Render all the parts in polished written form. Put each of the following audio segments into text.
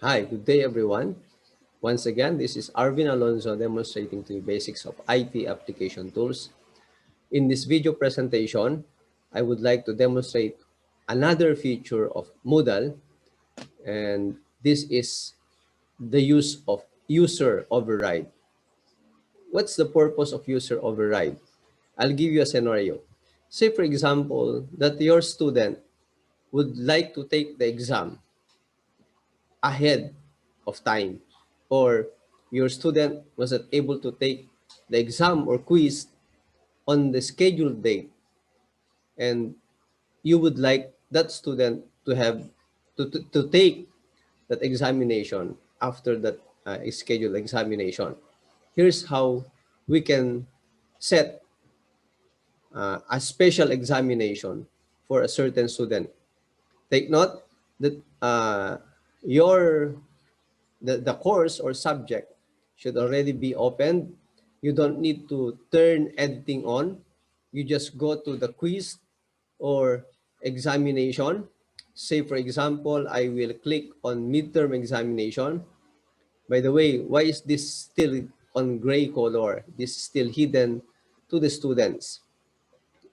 Hi, good day everyone. Once again, this is Arvin Alonzo demonstrating to you basics of IT application tools. In this video presentation, I would like to demonstrate another feature of Moodle, and this is the use of user override. What's the purpose of user override? I'll give you a scenario. Say, for example, that your student would like to take the exam ahead of time, or your student wasn't able to take the exam or quiz on the scheduled date, and you would like that student to have to take that examination after that scheduled examination. Here's how we can set a special examination for a certain student. Take note that your the course or subject should already be opened. You don't need to turn editing on. You just go to the quiz or examination. Say, for example, I will click on midterm examination. By the way, why is this still on gray color? This is still hidden to the students.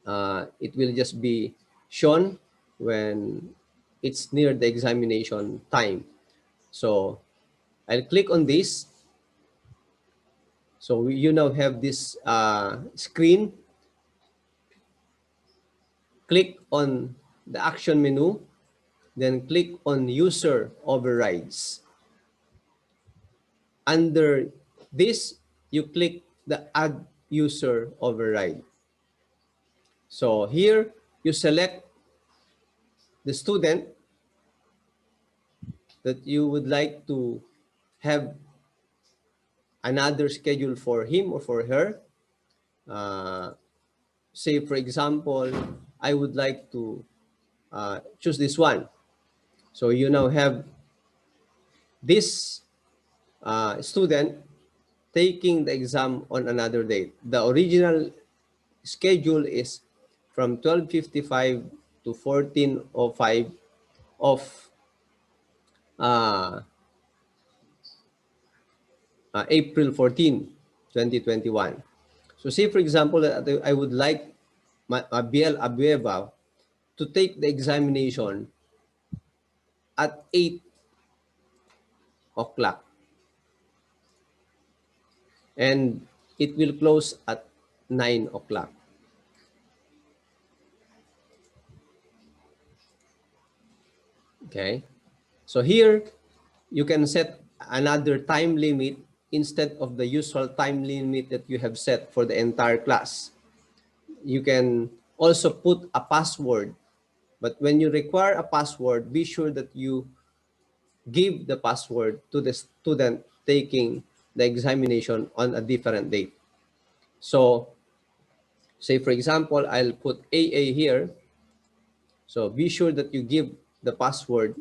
It will just be shown when it's near the examination time. So I'll click on this. So you now have this screen. Click on the action menu, then click on user overrides. Under this, you click the add user override. So here, you select the student that you would like to have another schedule for him or for her. Uh, Say, for example, I would like to choose this one. So you now have this student taking the exam on another date. The original schedule is from 12:55 to 14:05 of uh, April 14, 2021. So say, for example, that I would like Biel Abueva to take the examination at 8 o'clock, and it will close at 9 o'clock. Okay. So here, you can set another time limit instead of the usual time limit that you have set for the entire class. You can also put a password, but when you require a password, be sure that you give the password to the student taking the examination on a different date. So say, for example, I'll put AA here. So be sure that you give the password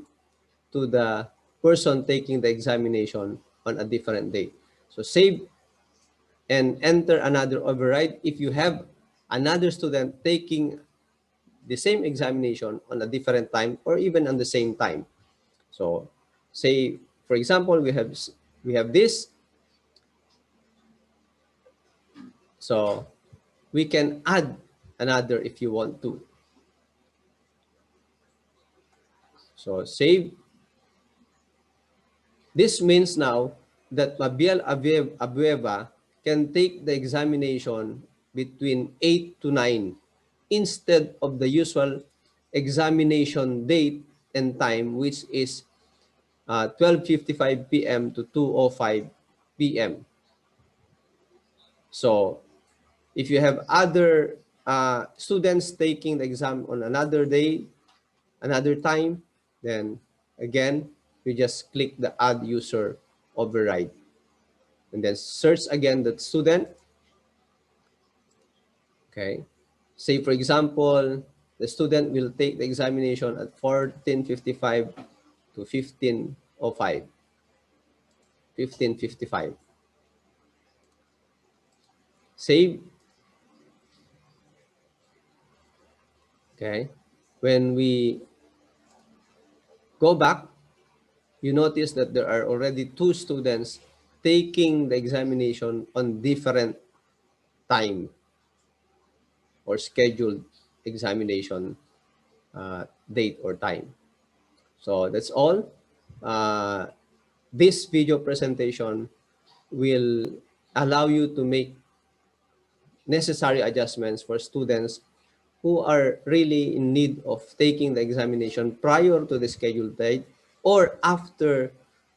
to the person taking the examination on a different date. So save and enter another override if you have another student taking the same examination on a different time or even on the same time. So say, for example, we have this. So we can add another if you want to. So save. This means now that Mabiel Abueva can take the examination between 8 to 9 instead of the usual examination date and time, which is 12:55 p.m. to 2:05 p.m. So if you have other students taking the exam on another day, another time, then again, you just click the add user override and then search again that student. Okay. Say, for example, the student will take the examination at 14:55 to 15:05. 15:55. Save. Okay. When we go back, you notice that there are already two students taking the examination on different time or scheduled examination date or time. So that's all. Uh, this video presentation will allow you to make necessary adjustments for students who are really in need of taking the examination prior to the scheduled date or after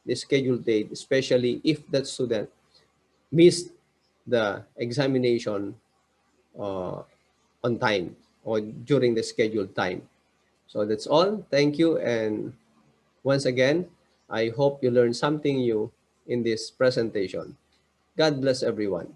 the scheduled date, especially if that student missed the examination uh, on time or during the scheduled time. So that's all. Thank you. And once again, I hope you learned something new in this presentation. God bless everyone.